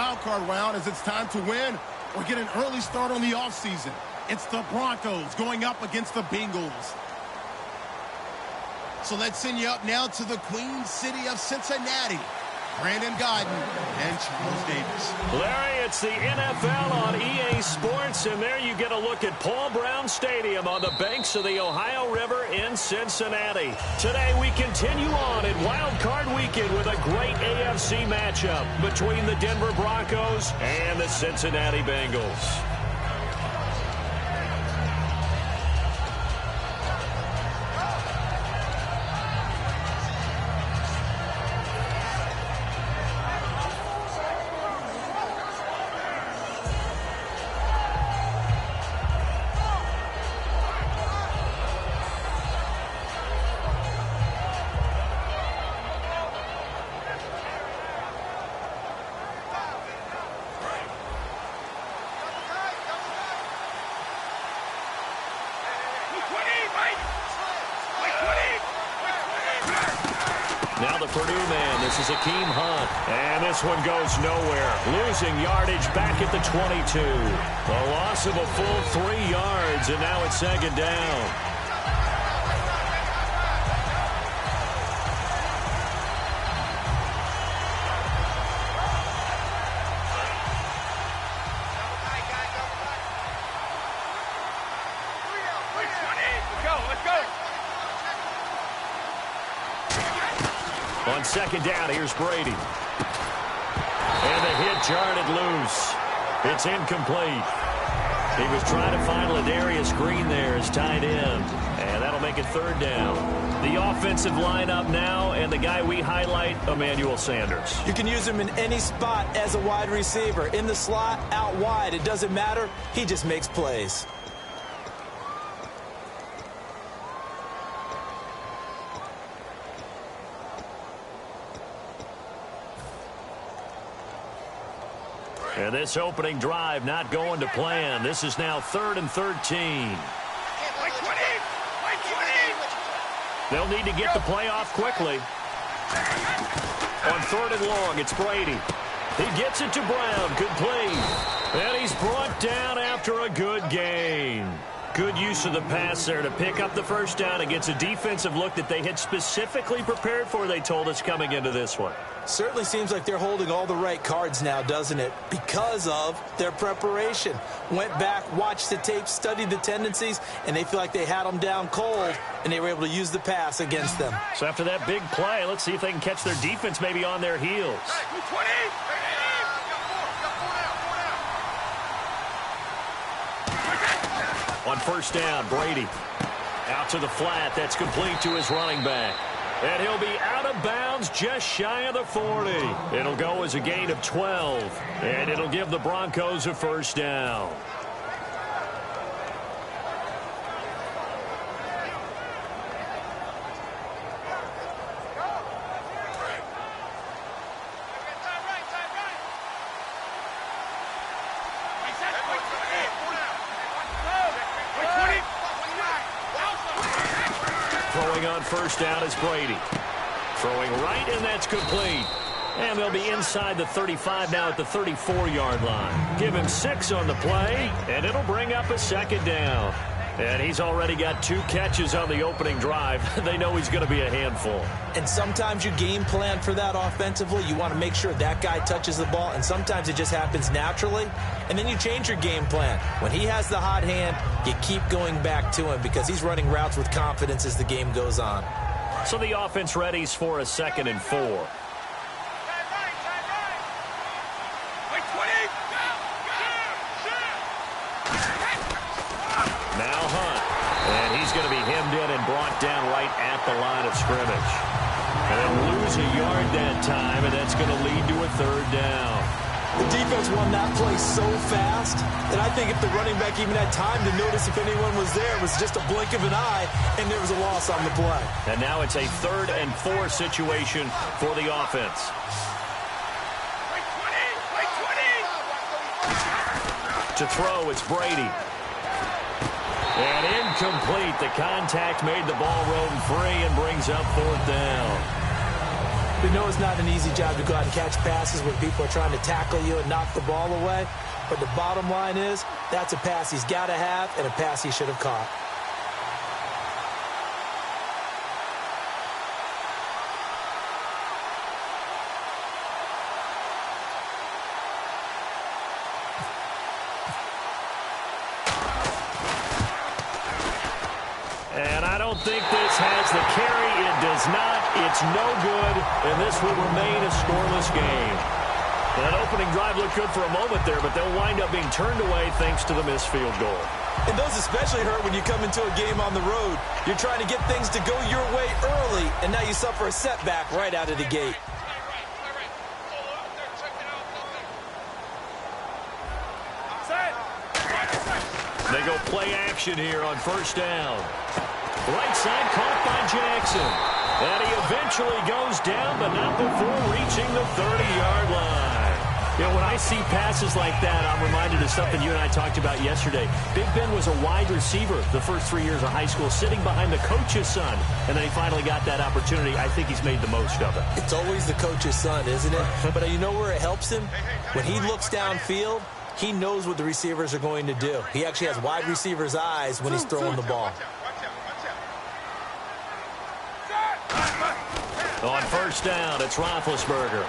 wild card round as it's time to win or get an early start on the offseason. It's the Broncos going up against the Bengals. So let's send you up now to the Queen City of Cincinnati. Brandon Godden and Charles Davis. Larry, it's the NFL on EA Sports, and there you get a look at Paul Brown Stadium on the banks of the Ohio River in Cincinnati. Today we continue on in Wild Card Weekend with a great AFC matchup between the Denver Broncos and the Cincinnati Bengals. Now the Purdue man, this is Akeem Hunt. And this one goes nowhere. Losing yardage back at the 22. A loss of a full 3 yards, and now it's second down. On second down, here's Brady. And the hit jarred loose. It's incomplete. He was trying to find Ladarius Green there as tight end. And that'll make it third down. The offensive lineup now, and the guy we highlight, Emmanuel Sanders. You can use him in any spot as a wide receiver. In the slot, out wide. It doesn't matter. He just makes plays. And this opening drive not going to plan. This is now 3rd and 13. They'll need to get the play off quickly. On 3rd and long, it's Brady. He gets it to Brown, complete. And he's brought down after a good gain. Good use of the pass there to pick up the first down against a defensive look that they had specifically prepared for, they told us, coming into this one. Certainly seems like they're holding all the right cards now, doesn't it? Because of their preparation. Went back, watched the tape, studied the tendencies, and they feel like they had them down cold, and they were able to use the pass against them. So after that big play, let's see if they can catch their defense maybe on their heels. On first down, Brady. Out to the flat. That's complete to his running back. And he'll be out of bounds just shy of the 40. It'll go as a gain of 12. And it'll give the Broncos a first down. On first down is Brady. Throwing right, and that's complete. And they'll be inside the 35 now at the 34-yard line. Give him 6 on the play, and it'll bring up a second down. And he's already got 2 catches on the opening drive. They know he's going to be a handful. And sometimes you game plan for that offensively. You want to make sure that guy touches the ball, and sometimes it just happens naturally. And then you change your game plan. When he has the hot hand, you keep going back to him because he's running routes with confidence as the game goes on. So the offense readies for a 2nd and 4. Now Hunt. And he's going to be hemmed in and brought down right at the line of scrimmage. And they'll lose a yard that time, and that's going to lead to a 3rd down. The defense won that play so fast that I think if the running back even had time to notice if anyone was there, it was just a blink of an eye, and there was a loss on the play. And now it's a 3rd and 4 situation for the offense. To throw, it's Brady. And incomplete. The contact made the ball roam free and brings up 4th down. We know it's not an easy job to go out and catch passes when people are trying to tackle you and knock the ball away. But the bottom line is, that's a pass he's got to have and a pass he should have caught. And I don't think this has the carry. It does not. It's no good, and this will remain a scoreless game. That opening drive looked good for a moment there, but they'll wind up being turned away thanks to the missed field goal. And those especially hurt when you come into a game on the road. You're trying to get things to go your way early, and now you suffer a setback right out of the gate. They go play action here on first down. Right side caught by Jackson. And he eventually goes down, but not before reaching the 30-yard line. You know, when I see passes like that, I'm reminded of something you and I talked about yesterday. Big Ben was a wide receiver the first 3 years of high school, sitting behind the coach's son. And then he finally got that opportunity. I think he's made the most of it. It's always the coach's son, isn't it? But you know where it helps him? When he looks downfield, he knows what the receivers are going to do. He actually has wide receivers' eyes when he's throwing the ball. On first down, it's Roethlisberger.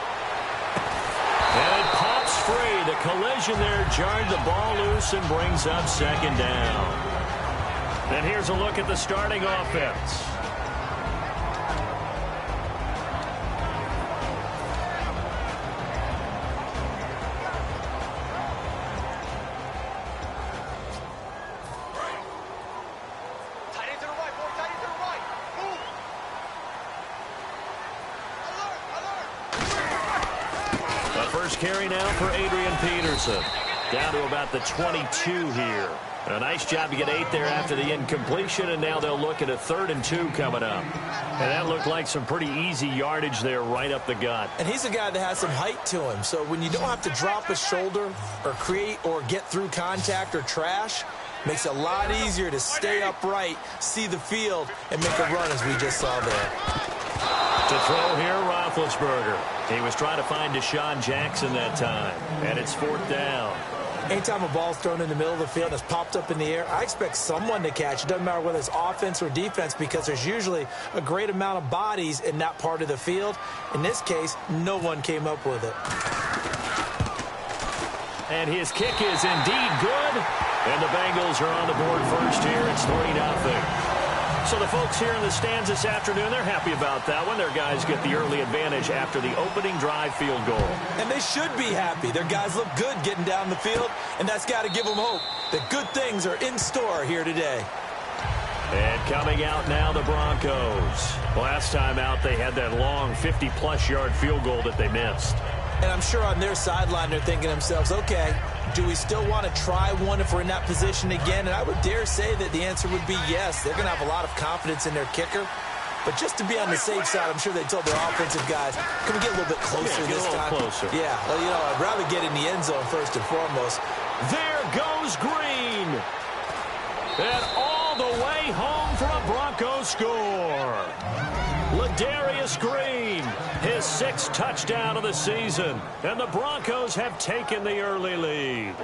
And it pops free. The collision there jarred the ball loose and brings up second down. And here's a look at the starting offense. Carry now for Adrian Peterson. Down to about the 22 here. A nice job to get 8 there after the incompletion, and now they'll look at a 3rd and 2 coming up. And that looked like some pretty easy yardage there right up the gut. And he's a guy that has some height to him, so when you don't have to drop a shoulder or create or get through contact or trash, makes it a lot easier to stay upright, see the field, and make a run as we just saw there. To throw here, Roethlisberger. He was trying to find Deshaun Jackson that time, and it's 4th down. Anytime a ball's thrown in the middle of the field and it's popped up in the air, I expect someone to catch. It doesn't matter whether it's offense or defense, because there's usually a great amount of bodies in that part of the field. In this case, no one came up with it. And his kick is indeed good. And the Bengals are on the board first here. It's 3-0. So the folks here in the stands this afternoon, they're happy about that one. Their guys get the early advantage after the opening drive field goal. And they should be happy. Their guys look good getting down the field, and that's got to give them hope that good things are in store here today. And coming out now, the Broncos. Last time out, they had that long 50-plus yard field goal that they missed. And I'm sure on their sideline, they're thinking to themselves, okay, do we still want to try one if we're in that position again? And I would dare say that the answer would be yes. They're going to have a lot of confidence in their kicker. But just to be on the safe side, I'm sure they told their offensive guys, can we get a little bit closer this time? Closer. Yeah, well, you know, I'd rather get in the end zone first and foremost. There goes Green. And all the way home for a Broncos score. Ladarius Green, his 6th touchdown of the season. And the Broncos have taken the early lead.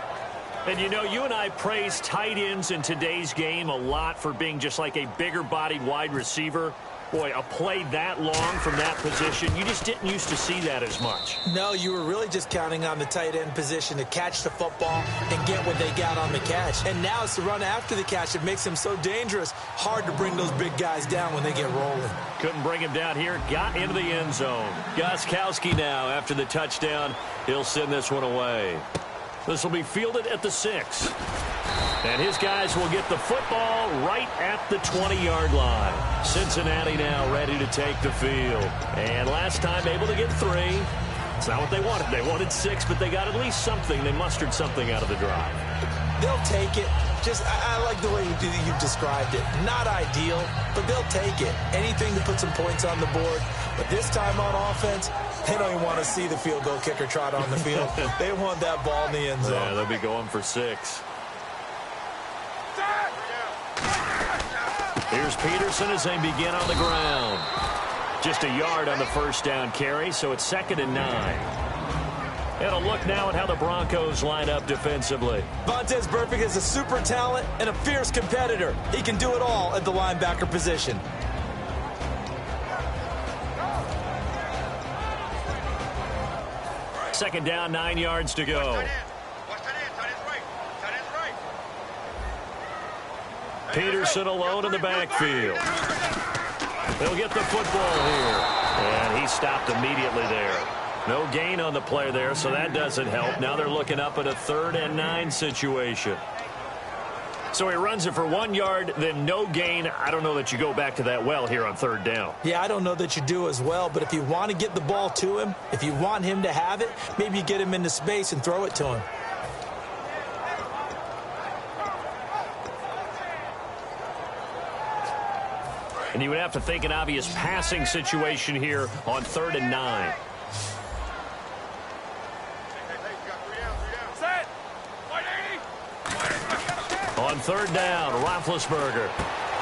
And, you know, you and I praise tight ends in today's game a lot for being just like a bigger-bodied wide receiver. Boy, a play that long from that position, you just didn't used to see that as much. No, you were really just counting on the tight end position to catch the football and get what they got on the catch. And now it's the run after the catch that makes him so dangerous. Hard to bring those big guys down when they get rolling. Couldn't bring him down here. Got into the end zone. Gostkowski now after the touchdown. He'll send this one away. This will be fielded at the 6. And his guys will get the football right at the 20-yard line. Cincinnati now ready to take the field. And last time able to get 3. It's not what they wanted. They wanted 6, but they got at least something. They mustered something out of the drive. They'll take it. Just, I like the way you described it. Not ideal, but they'll take it. Anything to put some points on the board. But this time on offense, they don't even want to see the field goal kicker trot on the field. They want that ball in the end zone. Yeah, they'll be going for 6. Here's Peterson as they begin on the ground. Just a yard on the first down carry, so it's 2nd and 9. And a look now at how the Broncos line up defensively. Vontaze Burfict is a super talent and a fierce competitor. He can do it all at the linebacker position. Second down, 9 yards to go. Peterson alone in the backfield. They'll get the football here. And he stopped immediately there. No gain on the play there, so that doesn't help. Now they're looking up at a 3rd and 9 situation. So he runs it for 1 yard, then no gain. I don't know that you go back to that well here on 3rd down. Yeah, I don't know that you do as well, but if you want to get the ball to him, if you want him to have it, maybe you get him into space and throw it to him. And you would have to think an obvious passing situation here on 3rd and 9. On 3rd down, Roethlisberger.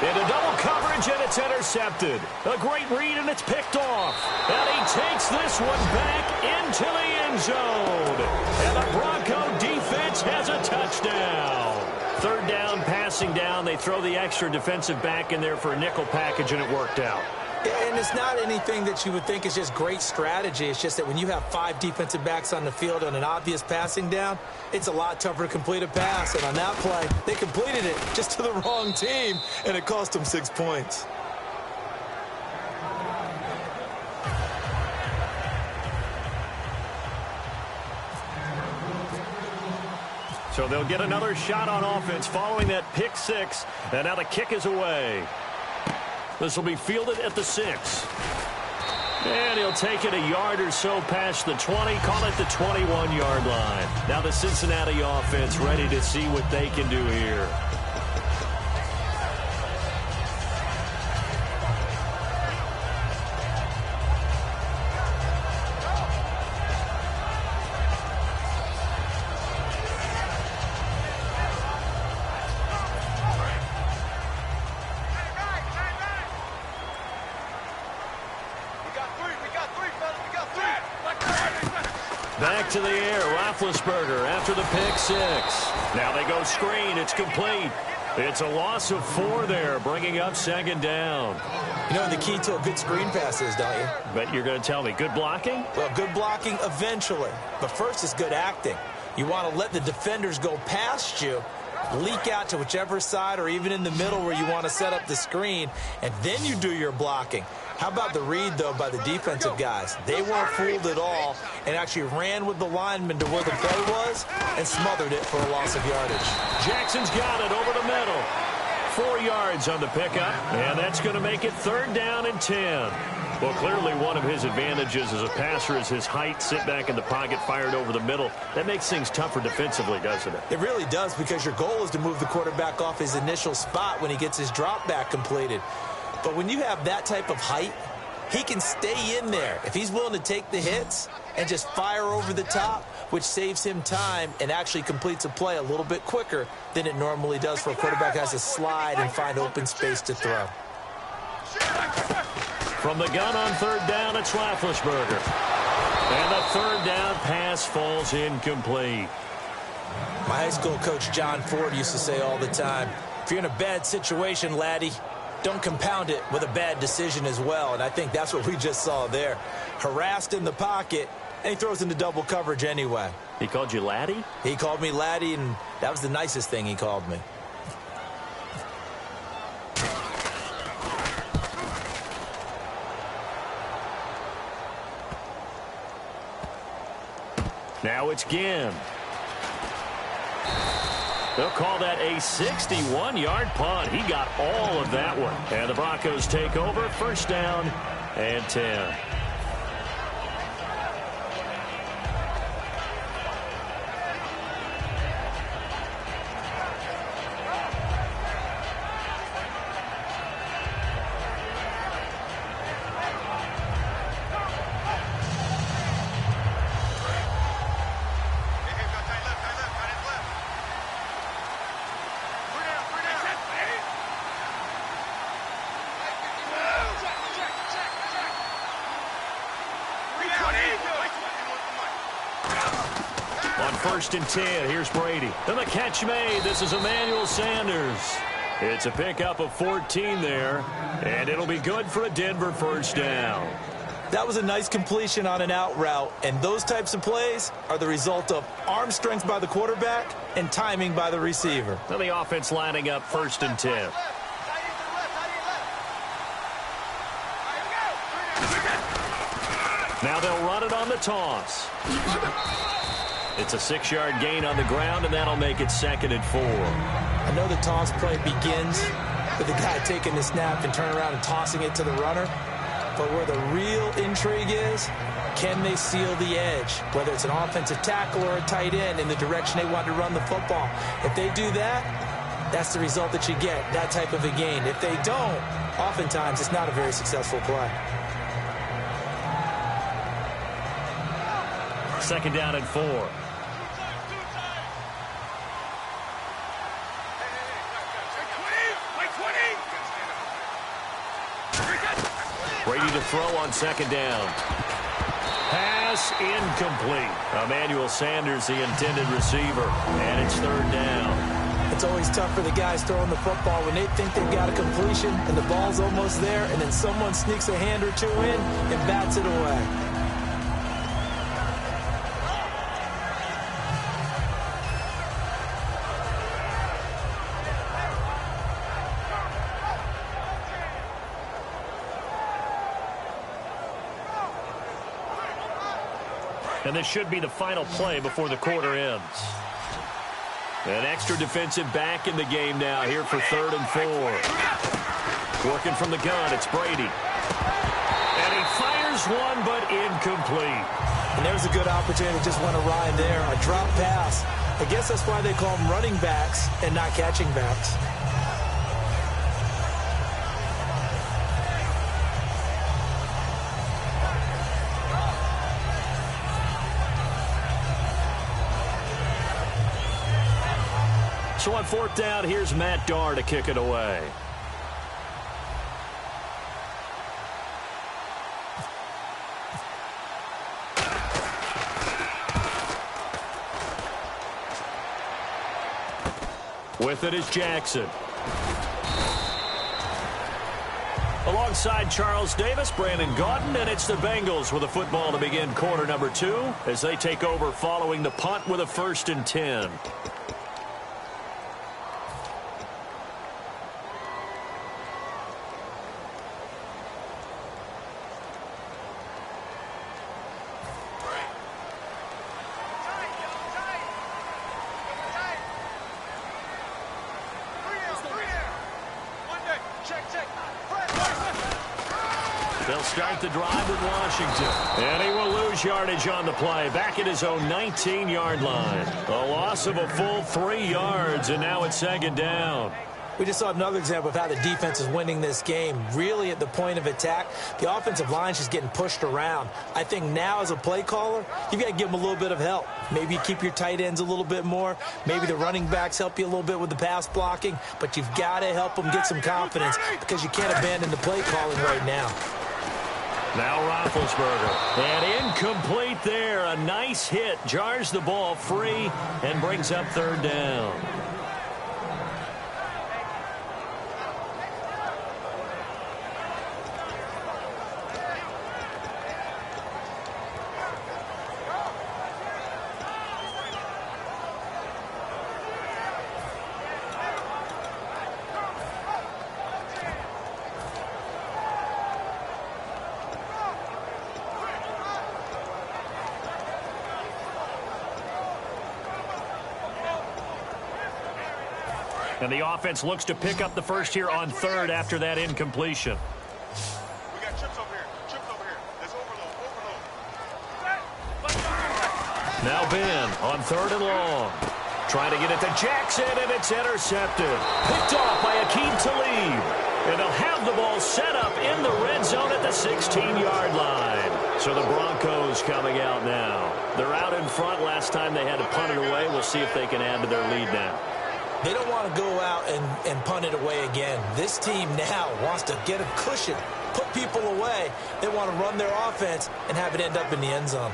Into double coverage, and it's intercepted. A great read, and it's picked off. And he takes this one back into the end zone. And the Bronco defense has a touchdown. 3rd down, passing down. They throw the extra defensive back in there for a nickel package, and it worked out. And it's not anything that you would think is just great strategy. It's just that when you have 5 defensive backs on the field on an obvious passing down, it's a lot tougher to complete a pass. And on that play, they completed it just to the wrong team, and it cost them 6 points. So they'll get another shot on offense following that pick 6. And now the kick is away. This will be fielded at the 6. And he'll take it a yard or so past the 20, call it the 21-yard line. Now the Cincinnati offense ready to see what they can do here. Back to the air, Roethlisberger after the pick 6. Now they go screen, it's complete. It's a loss of 4 there, bringing up 2nd down. You know the key to a good screen pass is, don't you? But you're going to tell me, good blocking? Well, good blocking eventually. But first is good acting. You want to let the defenders go past you, leak out to whichever side or even in the middle where you want to set up the screen, and then you do your blocking. How about the read, though, by the defensive guys? They weren't fooled at all and actually ran with the lineman to where the play was and smothered it for a loss of yardage. Jackson's got it over the middle. 4 yards on the pickup, and that's going to make it 3rd down and 10. Well, clearly one of his advantages as a passer is his height, sit back in the pocket, fired over the middle. That makes things tougher defensively, doesn't it? It really does, because your goal is to move the quarterback off his initial spot when he gets his drop back completed. But when you have that type of height, he can stay in there if he's willing to take the hits and just fire over the top, which saves him time and actually completes a play a little bit quicker than it normally does for a quarterback who has to slide and find open space to throw. From the gun on 3rd down, it's Roethlisberger. And the 3rd down pass falls incomplete. My high school coach, John Ford, used to say all the time, if you're in a bad situation, laddie, don't compound it with a bad decision as well. And I think that's what we just saw there. Harassed in the pocket, and he throws into double coverage anyway. He called you laddie? He called me laddie, and that was the nicest thing he called me. Now it's Ginn. They'll call that a 61-yard punt. He got all of that one. And the Broncos take over, 1st down and 10. first and 10. Here's Brady. And the catch made. This is Emmanuel Sanders. It's a pickup of 14 there, and it'll be good for a Denver first down. That was a nice completion on an out route, and those types of plays are the result of arm strength by the quarterback and timing by the receiver. And the offense lining up first and 10. Now they'll run it on the toss. It's a 6-yard gain on the ground, and that'll make it 2nd and 4. I know the toss play begins with the guy taking the snap and turning around and tossing it to the runner. But where the real intrigue is, can they seal the edge? Whether it's an offensive tackle or a tight end in the direction they want to run the football. If they do that, that's the result that you get, that type of a gain. If they don't, oftentimes it's not a very successful play. 2nd down and 4. Brady to throw on 2nd down. Pass incomplete. Emmanuel Sanders, the intended receiver, and it's 3rd down. It's always tough for the guys throwing the football when they think they've got a completion and the ball's almost there, and then someone sneaks a hand or two in and bats it away. And this should be the final play before the quarter ends. An extra defensive back in the game now here for 3rd and 4. Working from the gun, it's Brady. And he fires one, but incomplete. And there's a good opportunity. Just went awry there. A drop pass. I guess that's why they call them running backs and not catching backs. So on 4th down, here's Matt Darr to kick it away. With it is Jackson. Alongside Charles Davis, Brandon Gaudin, and it's the Bengals with a football to begin quarter number 2 as they take over following the punt with a 1st and 10. They'll start the drive with Washington. And he will lose yardage on the play. Back at his own 19-yard line. A loss of a full 3 yards, and now it's 2nd down. We just saw another example of how the defense is winning this game. Really at the point of attack, the offensive line is just getting pushed around. I think now as a play caller, you've got to give them a little bit of help. Maybe you keep your tight ends a little bit more. Maybe the running backs help you a little bit with the pass blocking. But you've got to help them get some confidence because you can't abandon the play calling right now. Now Roethlisberger. And incomplete there. A nice hit. Jars the ball free and brings up 3rd down. And the offense looks to pick up the first here on 3rd after that incompletion. We got chips over here. Chips over here. There's overload. Now Ben on 3rd and long. Trying to get it to Jackson, and it's intercepted. Picked off by Akeem Talib. And they'll have the ball set up in the red zone at the 16-yard line. So the Broncos coming out now. They're out in front. Last time they had to punt it away. We'll see if they can add to their lead now. They don't want to go out and punt it away again. This team now wants to get a cushion, put people away. They want to run their offense and have it end up in the end zone.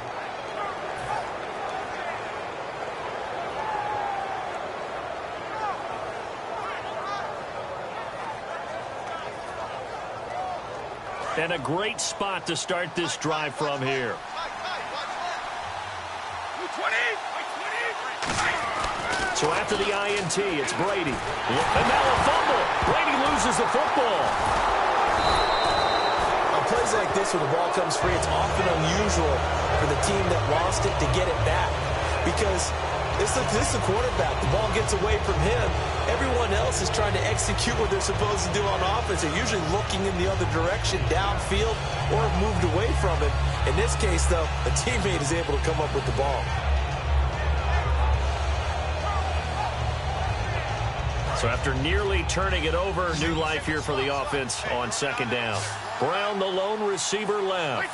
And a great spot to start this drive from here. So after the INT, it's Brady. And now a fumble. Brady loses the football. On plays like this, when the ball comes free, it's often unusual for the team that lost it to get it back. Because this is the quarterback. The ball gets away from him. Everyone else is trying to execute what they're supposed to do on offense. They're usually looking in the other direction, downfield, or have moved away from it. In this case, though, a teammate is able to come up with the ball. So after nearly turning it over, new life here for the offense on second down. Brown, the lone receiver, left.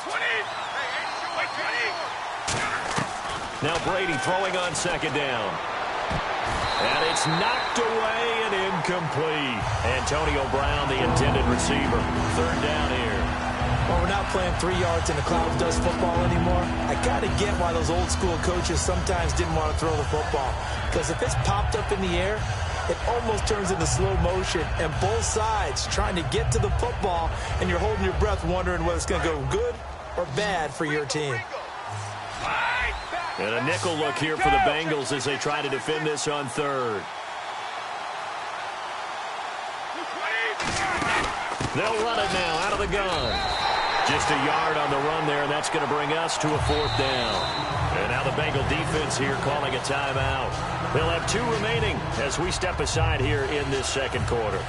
Now Brady throwing on second down. And it's knocked away and incomplete. Antonio Brown, the intended receiver. Third down here. Well, we're not playing 3 yards in the cloud of dust football anymore. I got to get why those old school coaches sometimes didn't want to throw the football. Because if it's popped up in the air, it almost turns into slow motion, and both sides trying to get to the football, and you're holding your breath wondering whether it's going to go good or bad for your team. And a nickel look here for the Bengals as they try to defend this on third. They'll run it now out of the gun. Just a yard on the run there, and that's going to bring us to a fourth down. And now the Bengal defense here calling a timeout. They'll have 2 remaining as we step aside here in this second quarter.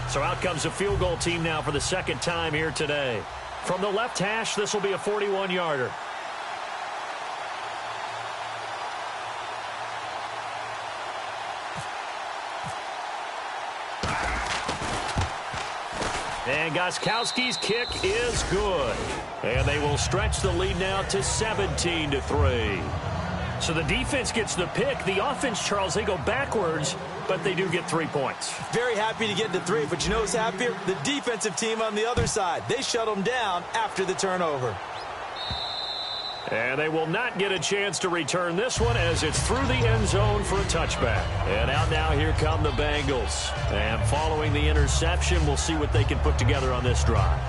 So out comes a field goal team now for the second time here today. From the left hash, this will be a 41-yarder. And Gostkowski's kick is good. And they will stretch the lead now to 17-3. So the defense gets the pick. The offense, Charles, they go backwards, but they do get 3 points. Very happy to get to 3, but you know who's happier? The defensive team on the other side. They shut them down after the turnover. And they will not get a chance to return this one as it's through the end zone for a touchback. And out now, here come the Bengals. And following the interception, we'll see what they can put together on this drive.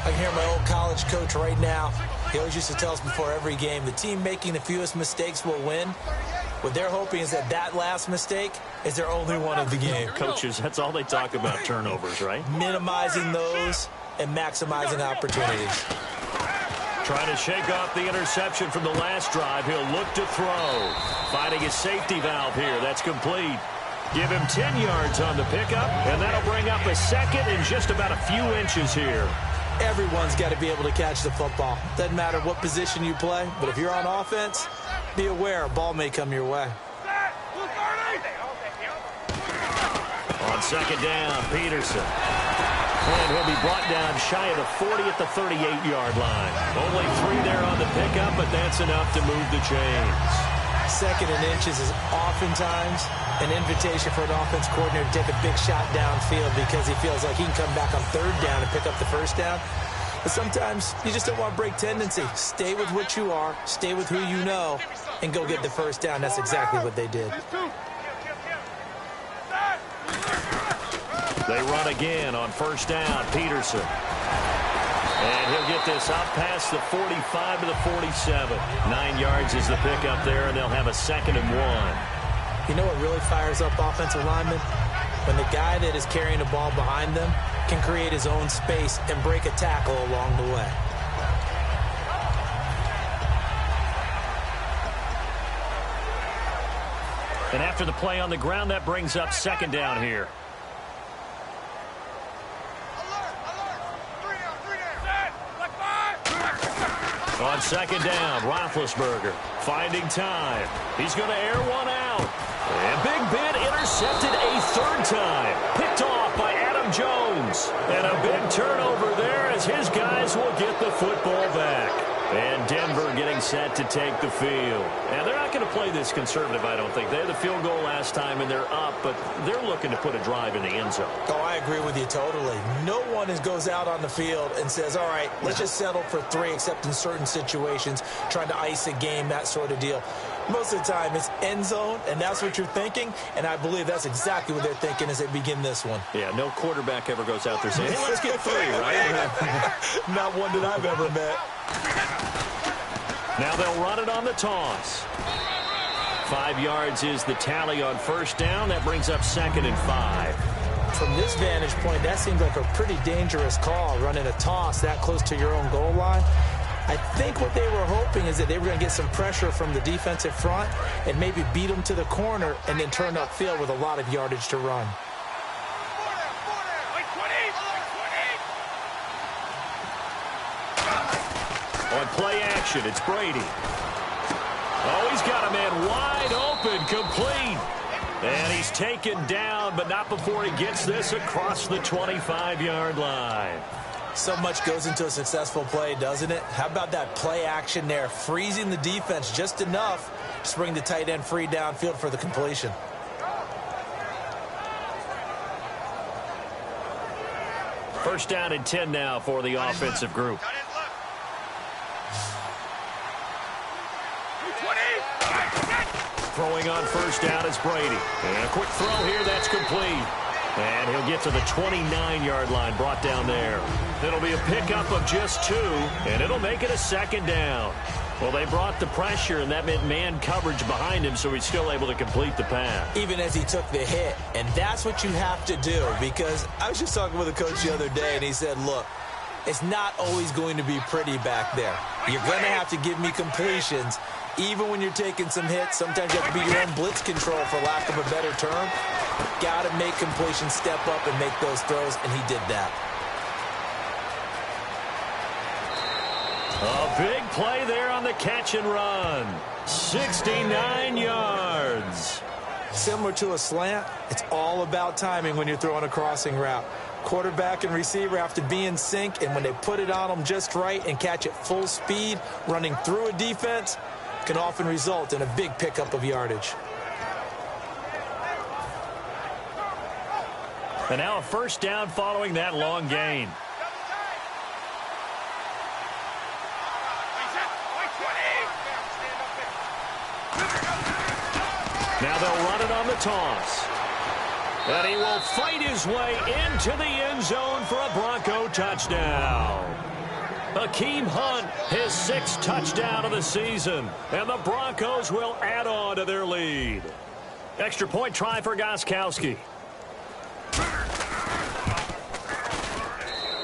I can hear my old college coach right now. He always used to tell us before every game, the team making the fewest mistakes will win. What they're hoping is that that last mistake is their only one of the game. Coaches, that's all they talk about, turnovers, right? Minimizing those and maximizing opportunities. Trying to shake off the interception from the last drive. He'll look to throw. Finding his safety valve here. That's complete. Give him 10 yards on the pickup, and that'll bring up a second in just about a few inches here. Everyone's got to be able to catch the football. Doesn't matter what position you play, but if you're on offense, be aware a ball may come your way. On second down, Peterson. And he'll be brought down shy of the 40 at the 38-yard line. Only 3 there on the pickup, but that's enough to move the chains. Second and inches is oftentimes an invitation for an offense coordinator to take a big shot downfield because he feels like he can come back on third down and pick up the first down. But sometimes you just don't want to break tendency. Stay with what you are, stay with who you know, and go get the first down. That's exactly what they did. They run again on first down, Peterson. And he'll get this out past the 45 to the 47. 9 yards is the pickup there, and they'll have a 2nd and 1. You know what really fires up offensive linemen? When the guy that is carrying the ball behind them can create his own space and break a tackle along the way. And after the play on the ground, that brings up second down here. On second down, Roethlisberger finding time. He's going to air one out. And Big Ben intercepted a 3rd time. Picked off by Adam Jones. And a big turnover there as his guys will get the football back. And Denver getting set to take the field. Now, they're not going to play this conservative, I don't think. They had the field goal last time, and they're up, but they're looking to put a drive in the end zone. Oh, I agree with you totally. No one goes out on the field and says, all right, let's just settle for 3, except in certain situations, trying to ice a game, that sort of deal. Most of the time, it's end zone, and that's what you're thinking, and I believe that's exactly what they're thinking as they begin this one. Yeah, no quarterback ever goes out there saying, hey, let's get 3, right? Not one that I've ever met. Now they'll run it on the toss. 5 yards is the tally on first down. That brings up 2nd and 5. From this vantage point, that seems like a pretty dangerous call, running a toss that close to your own goal line. I think what they were hoping is that they were going to get some pressure from the defensive front and maybe beat them to the corner and then turn upfield with a lot of yardage to run. On play action, it's Brady. Oh, he's got a man wide open, complete. And he's taken down, but not before he gets this across the 25-yard line. So much goes into a successful play, doesn't it? How about that play action there, freezing the defense just enough to bring the tight end free downfield for the completion. First down and 10 now for the offensive group. Throwing on first down is Brady. And a quick throw here, that's complete. And he'll get to the 29-yard line, brought down there. It'll be a pickup of just 2, and it'll make it a 2nd down. Well, they brought the pressure, and that meant man coverage behind him, so he's still able to complete the pass. Even as he took the hit, and that's what you have to do, because I was just talking with a coach the other day, and he said, look, it's not always going to be pretty back there. You're going to have to give me completions. Even when you're taking some hits, sometimes you have to be your own blitz control, for lack of a better term. Got to make completions, step up and make those throws, and he did that. A big play there on the catch and run. 69 yards. Similar to a slant, it's all about timing when you're throwing a crossing route. Quarterback and receiver have to be in sync, and when they put it on them just right and catch it full speed, running through a defense, can often result in a big pickup of yardage. And now a first down following that long gain. Now they'll run it on the toss. And he will fight his way into the end zone for a Bronco touchdown. Akeem Hunt, his 6th touchdown of the season. And the Broncos will add on to their lead. Extra point try for Gostkowski.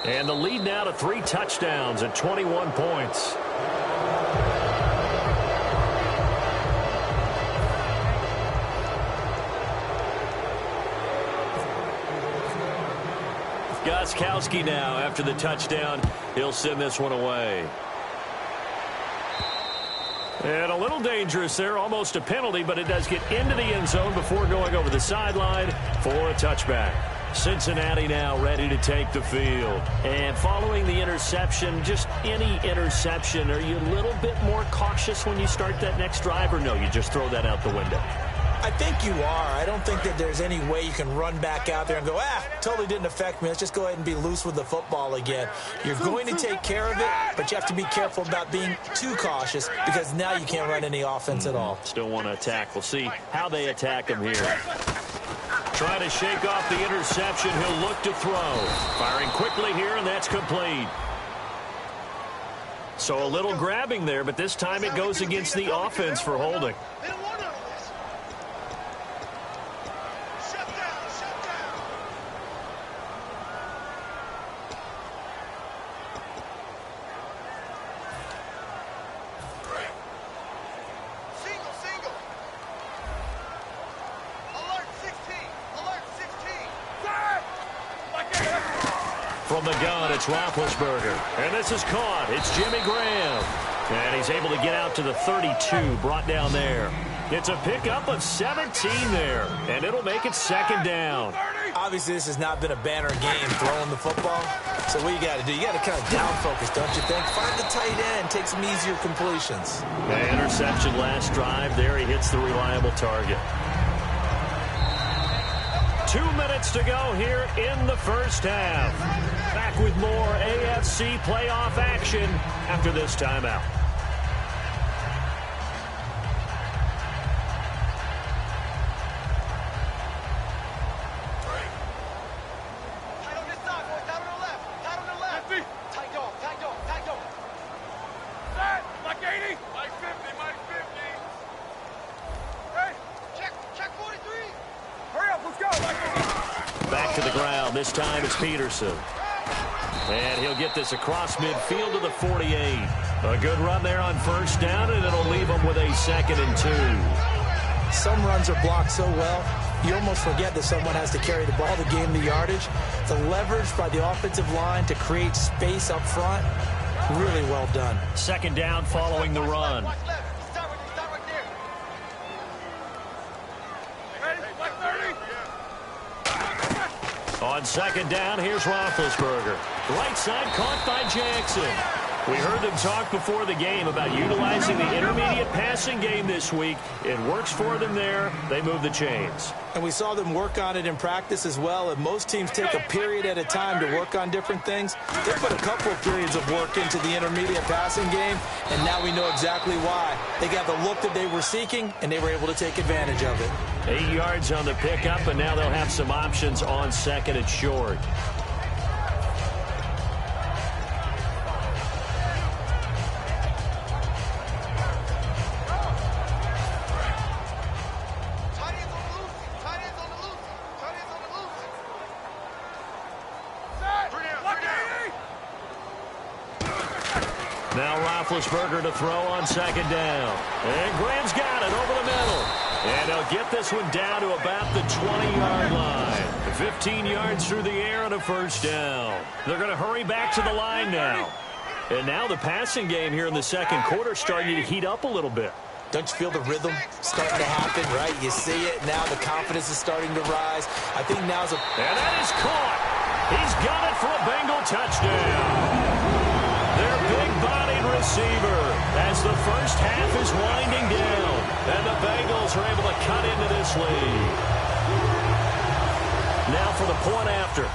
And the lead now to 3 touchdowns at 21 points. Gostkowski now, after the touchdown, he'll send this one away. And a little dangerous there, almost a penalty, but it does get into the end zone before going over the sideline for a touchback. Cincinnati now ready to take the field. And following the interception, just any interception, are you a little bit more cautious when you start that next drive, or no, you just throw that out the window? I think you are. I don't think that there's any way you can run back out there and go, totally didn't affect me. Let's just go ahead and be loose with the football again. You're going to take care of it, but you have to be careful about being too cautious, because now you can't run any offense at all. Still want to attack. We'll see how they attack him here. Trying to shake off the interception. He'll look to throw. Firing quickly here, and that's complete. So a little grabbing there, but this time it goes against the offense for holding. From the gun, it's Roethlisberger. And this is caught. It's Jimmy Graham. And he's able to get out to the 32, brought down there. It's a pickup of 17 there, and it'll make it 2nd down. Obviously, this has not been a banner game throwing the football. So what you got to do, you got to kind of down focus, don't you think? Find the tight end, take some easier completions. The interception last drive. There he hits the reliable target. 2 minutes to go here in the first half. Back with more AFC playoff action after this timeout. ground. This time it's Peterson. And he'll get this across midfield to the 48. A good run there on first down, and it'll leave him with a 2nd and 2. Some runs are blocked so well, you almost forget that someone has to carry the ball to gain the yardage. The leverage by the offensive line to create space up front, really well done. 2nd down following the run. On 2nd down, here's Roethlisberger. Right side caught by Jackson. We heard them talk before the game about utilizing the intermediate passing game this week. It works for them there. They move the chains. And we saw them work on it in practice as well. And most teams take a period at a time to work on different things. They put a couple of periods of work into the intermediate passing game, and now we know exactly why. They got the look that they were seeking, and they were able to take advantage of it. 8 yards on the pickup, and now they'll have some options on 2nd and short. Now Roethlisberger to throw on 2nd down. And Graham's got it over the middle. And they'll get this one down to about the 20-yard line. 15 yards through the air and a first down. They're going to hurry back to the line now. And now the passing game here in the 2nd quarter starting to heat up a little bit. Don't you feel the rhythm starting to happen, right? You see it now. The confidence is starting to rise. I think now's a... And that is caught. He's got it for a Bengal touchdown. Their big-bodied receiver as the first half is winding down. And the Bengals are able to cut into this lead. Now for the point after.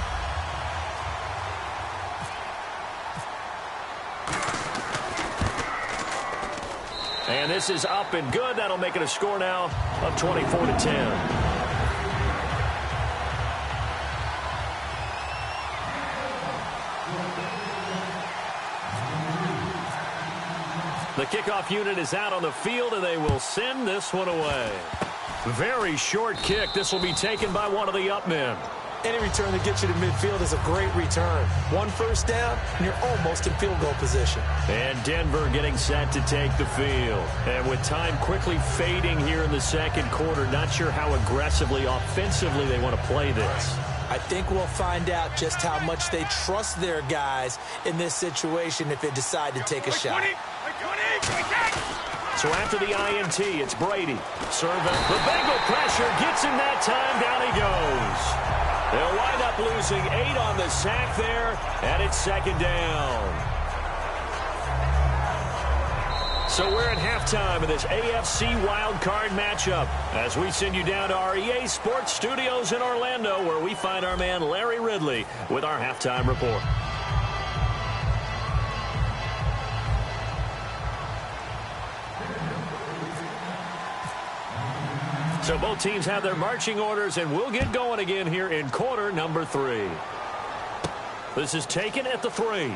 And this is up and good. That'll make it a score now of 24-10. The kickoff unit is out on the field, and they will send this one away. Very short kick. This will be taken by one of the up men. Any return that gets you to midfield is a great return. 1 first down, and you're almost in field goal position. And Denver getting set to take the field. And with time quickly fading here in the 2nd quarter, not sure how aggressively, offensively they want to play this. I think we'll find out just how much they trust their guys in this situation if they decide to take a shot. So after the INT, it's Brady. Serving. The Bengal pressure gets him that time. Down he goes. They'll wind up losing 8 on the sack there, and it's 2nd down. So we're at halftime of this AFC wildcard matchup as we send you down to our EA Sports Studios in Orlando, where we find our man Larry Ridley with our halftime report. So both teams have their marching orders, and we'll get going again here in quarter number 3. This is taken at the 3.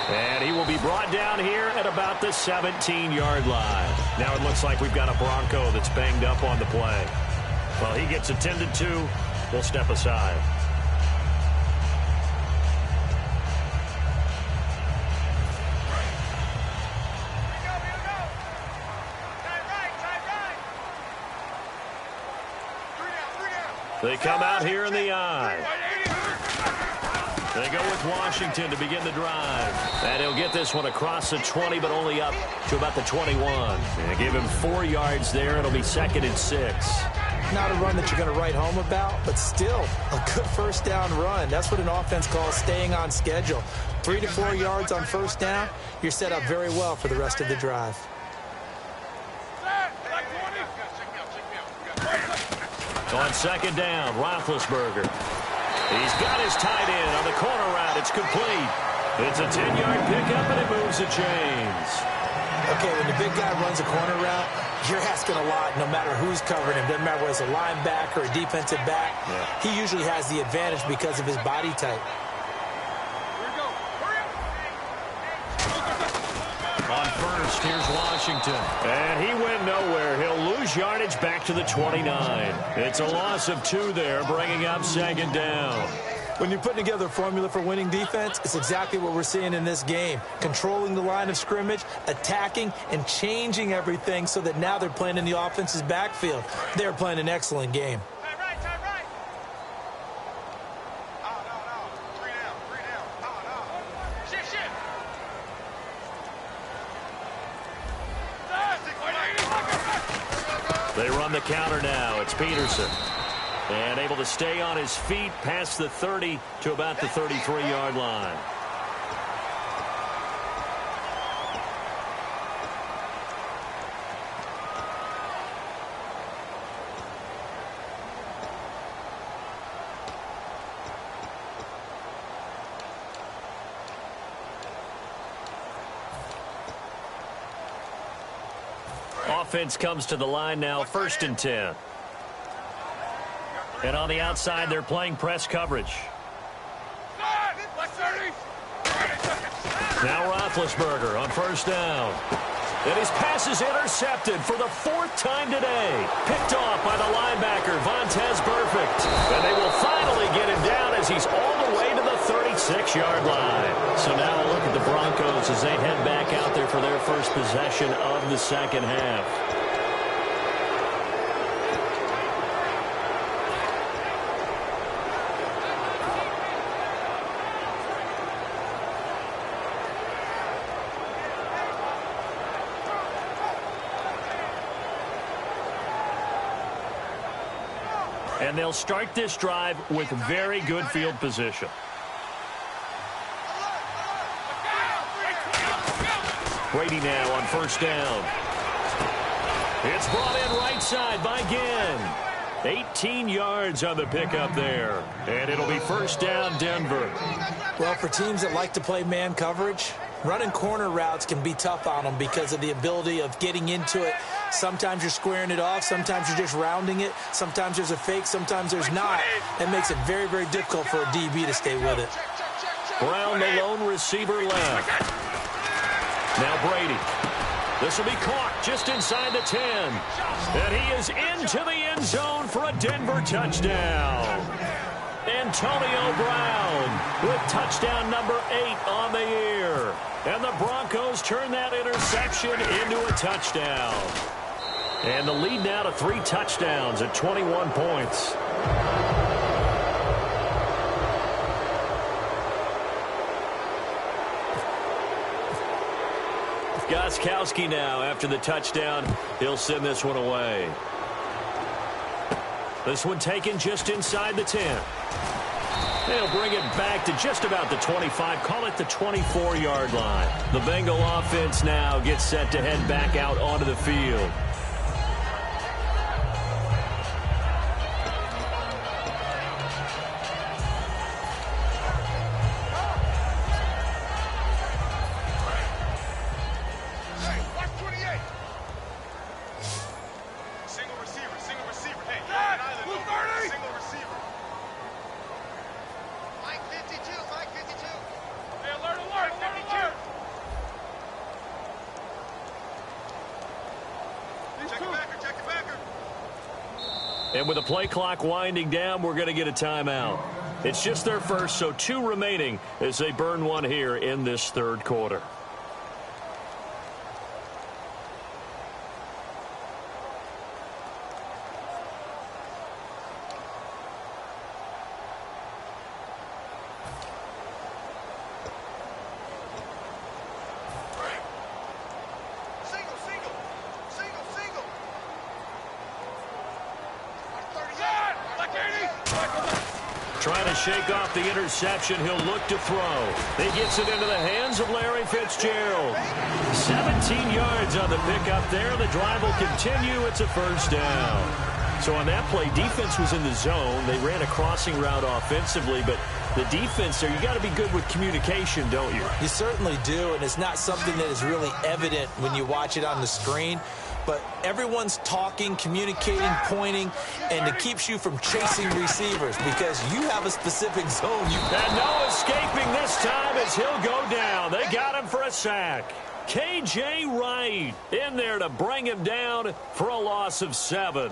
And he will be brought down here at about the 17-yard line. Now it looks like we've got a Bronco that's banged up on the play. Well, he gets attended to. We'll step aside. They come out here in the eye. They go with Washington to begin the drive. And he'll get this one across the 20, but only up to about the 21. And give him 4 yards there. It'll be 2nd and 6. Not a run that you're going to write home about, but still a good first down run. That's what an offense calls staying on schedule. 3 to 4 yards on first down. You're set up very well for the rest of the drive. On 2nd down, Roethlisberger. He's got his tight end on the corner route. It's complete. It's a 10-yard pickup, and it moves the chains. Okay, when the big guy runs a corner route, you're asking a lot no matter who's covering him. Doesn't matter whether it's a linebacker or a defensive back. Yeah. He usually has the advantage because of his body type. On first. Here's Washington. And he went nowhere. He'll lose yardage back to the 29. It's a loss of 2 there, bringing up second down. When you're putting together a formula for winning defense, it's exactly what we're seeing in this game. Controlling the line of scrimmage, attacking, and changing everything so that now they're playing in the offense's backfield. They're playing an excellent game. They run the counter now. It's Peterson. And able to stay on his feet past the 30 to about the 33-yard line. Offense comes to the line now, 1st and 10. And on the outside, they're playing press coverage. Now Roethlisberger on 1st down. And his pass is intercepted for the 4th time today. Picked off by the linebacker, Vontaze Burfict. And they will finally get him down as he's all the way to the 36-yard line. So now a look at the Broncos as they head back out there for their first possession of the second half. And they'll start this drive with very good field position. Brady now on 1st down. It's brought in right side by Ginn. 18 yards on the pickup there. And it'll be 1st down, Denver. Well, for teams that like to play man coverage, running corner routes can be tough on them because of the ability of getting into it. Sometimes you're squaring it off. Sometimes you're just rounding it. Sometimes there's a fake. Sometimes there's not. It makes it very, very difficult for a DB to stay with it. Brown, the lone receiver left. Now Brady. This will be caught just inside the 10. And he is into the end zone for a Denver touchdown. Antonio Brown with touchdown number 8 on the year. And the Broncos turn that interception into a touchdown. And the lead now to 3 touchdowns at 21 points. Gostkowski now after the touchdown. He'll send this one away. This one taken just inside the 10. They'll bring it back to just about the 25. Call it the 24-yard line. The Bengal offense now gets set to head back out onto the field. And with the play clock winding down, we're going to get a timeout. It's just their first, so 2 remaining as they burn one here in this 3rd quarter. Trying to shake off the interception. He'll look to throw. He gets it into the hands of Larry Fitzgerald. 17 yards on the pickup there. The drive will continue. It's a 1st down. So on that play, defense was in the zone. They ran a crossing route offensively, but the defense there, you got to be good with communication, don't you? You certainly do, and it's not something that is really evident when you watch it on the screen. But everyone's talking, communicating, pointing, and it keeps you from chasing receivers because you have a specific zone. And no escaping this time as he'll go down. They got him for a sack. K.J. Wright in there to bring him down for a loss of 7.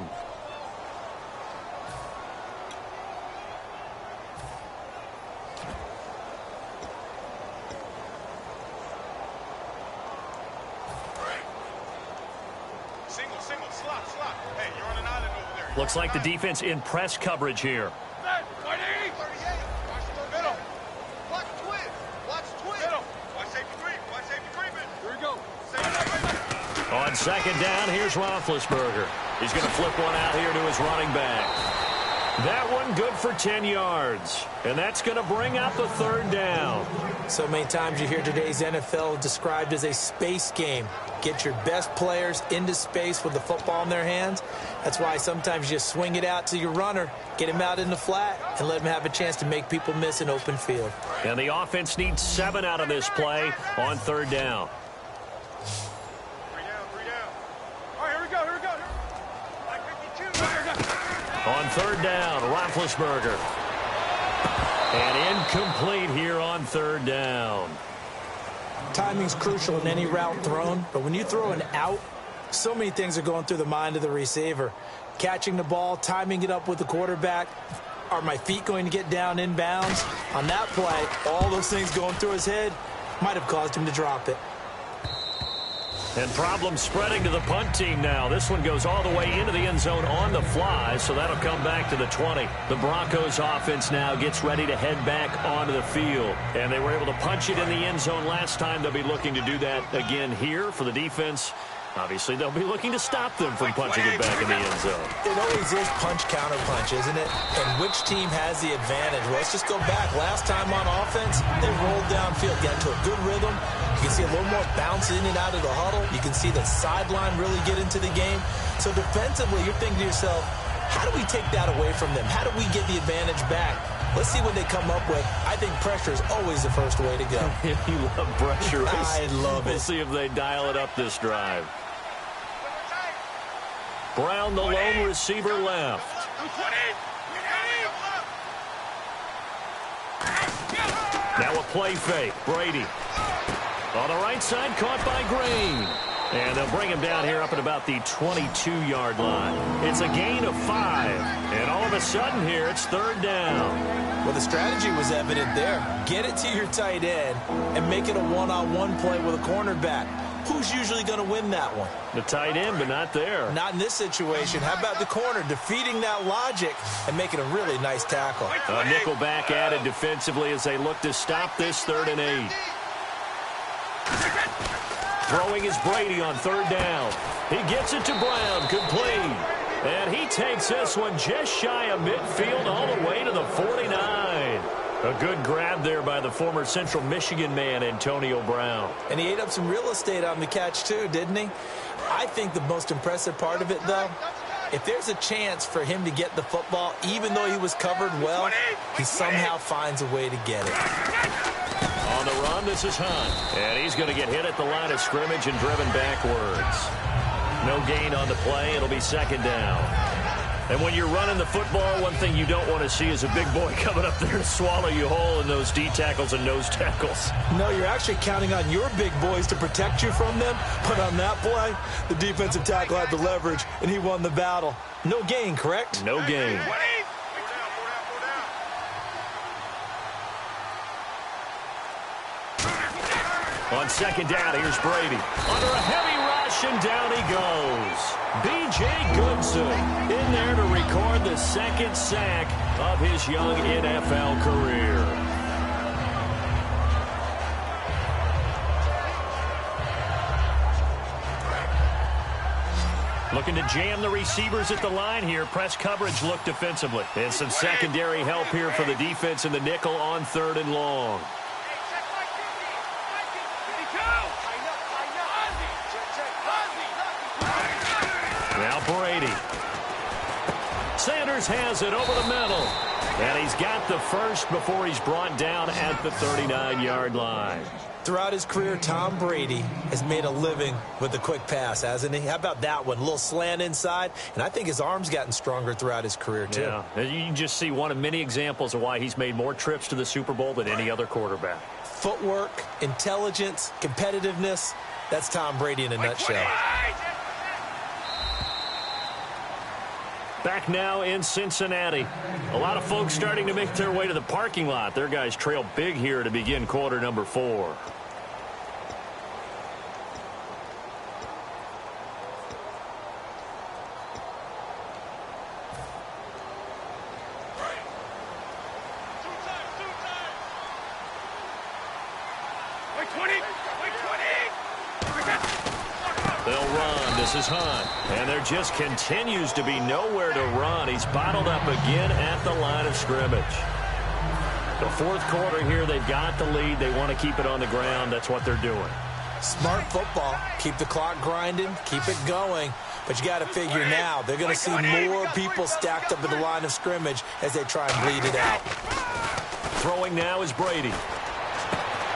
Single, slot. Hey, you're on an island over there. Looks like the defense in press coverage here. On second down, here's Roethlisberger. He's going to flip one out here to his running back. That one good for 10 yards. And that's going to bring up a third down. So many times you hear today's NFL described as a space game. Get your best players into space with the football in their hands. That's why sometimes you just swing it out to your runner, get him out in the flat, and let him have a chance to make people miss an open field. And the offense needs 7 out of this play on third down. 3 down. All right, here we go. Like 52. On third down, Roethlisberger. And incomplete here on third down. Timing's crucial in any route thrown, but when you throw an out, so many things are going through the mind of the receiver. Catching the ball, timing it up with the quarterback. Are my feet going to get down inbounds? On that play, all those things going through his head might have caused him to drop it. And problems spreading to the punt team now. This one goes all the way into the end zone on the fly, so that'll come back to the 20. The Broncos offense now gets ready to head back onto the field. And they were able to punch it in the end zone last time. They'll be looking to do that again here for the defense. Obviously, they'll be looking to stop them from punching it back in the end zone. It always is punch-counter-punch, isn't it? And which team has the advantage? Well, let's just go back. Last time on offense, they rolled downfield, got into a good rhythm. You can see a little more bounce in and out of the huddle. You can see the sideline really get into the game. So defensively, you're thinking to yourself, how do we take that away from them? How do we get the advantage back? Let's see what they come up with. I think pressure is always the first way to go. You love pressure. I love it. We'll see if they dial it up this drive. Brown, the lone receiver, left. Now a play fake. Brady. On the right side, caught by Green. And they'll bring him down here up at about the 22-yard line. It's a gain of 5. And all of a sudden here, it's third down. Well, the strategy was evident there. Get it to your tight end and make it a one-on-one play with a cornerback. Who's usually going to win that one? The tight end, but not there. Not in this situation. How about the corner defeating that logic and making a really nice tackle? A nickel back added defensively as they look to stop this 3rd and 8. Throwing is Brady on third down. He gets it to Brown, complete. And he takes this one just shy of midfield all the way to the 49. A good grab there by the former Central Michigan man, Antonio Brown. And he ate up some real estate on the catch, too, didn't he? I think the most impressive part of it, though, if there's a chance for him to get the football, even though he was covered well, he somehow finds a way to get it. On the run, this is Hunt. And he's going to get hit at the line of scrimmage and driven backwards. No gain on the play. It'll be second down. And when you're running the football, one thing you don't want to see is a big boy coming up there to swallow you whole in those D tackles and nose tackles. No, you're actually counting on your big boys to protect you from them. But on that play, the defensive tackle had the leverage, and he won the battle. No gain, correct? No gain. On second down, here's Brady. Under a heavy rush, and down he goes. B.J. Goodson in there to record the 2nd sack of his young NFL career. Looking to jam the receivers at the line here. Press coverage look defensively. And some secondary help here for the defense in the nickel on 3rd and long. Now Brady. Sanders has it over the middle. And he's got the first before he's brought down at the 39-yard line. Throughout his career, Tom Brady has made a living with the quick pass, hasn't he? How about that one? A little slant inside. And I think his arm's gotten stronger throughout his career, too. Yeah, you can just see one of many examples of why he's made more trips to the Super Bowl than any other quarterback. Footwork, intelligence, competitiveness. That's Tom Brady in a nutshell. Back now in Cincinnati. A lot of folks starting to make their way to the parking lot. Their guys trail big here to begin quarter number 4. They'll run. This is Hunt. And there just continues to be nowhere to run. He's bottled up again at the line of scrimmage. The fourth quarter here, they've got the lead. They want to keep it on the ground. That's what they're doing. Smart football. Keep the clock grinding. Keep it going. But you got to figure now, they're going to see more people stacked up at the line of scrimmage as they try and bleed it out. Throwing now is Brady.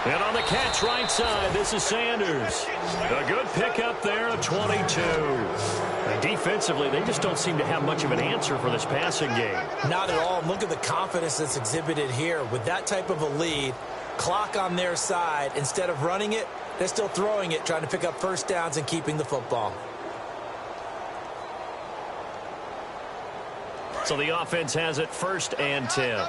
And on the catch right side, this is Sanders. A good pickup there at 22. And defensively, they just don't seem to have much of an answer for this passing game. Not at all. Look at the confidence that's exhibited here. With that type of a lead, clock on their side, instead of running it, they're still throwing it, trying to pick up first downs and keeping the football. So the offense has it 1st and 10.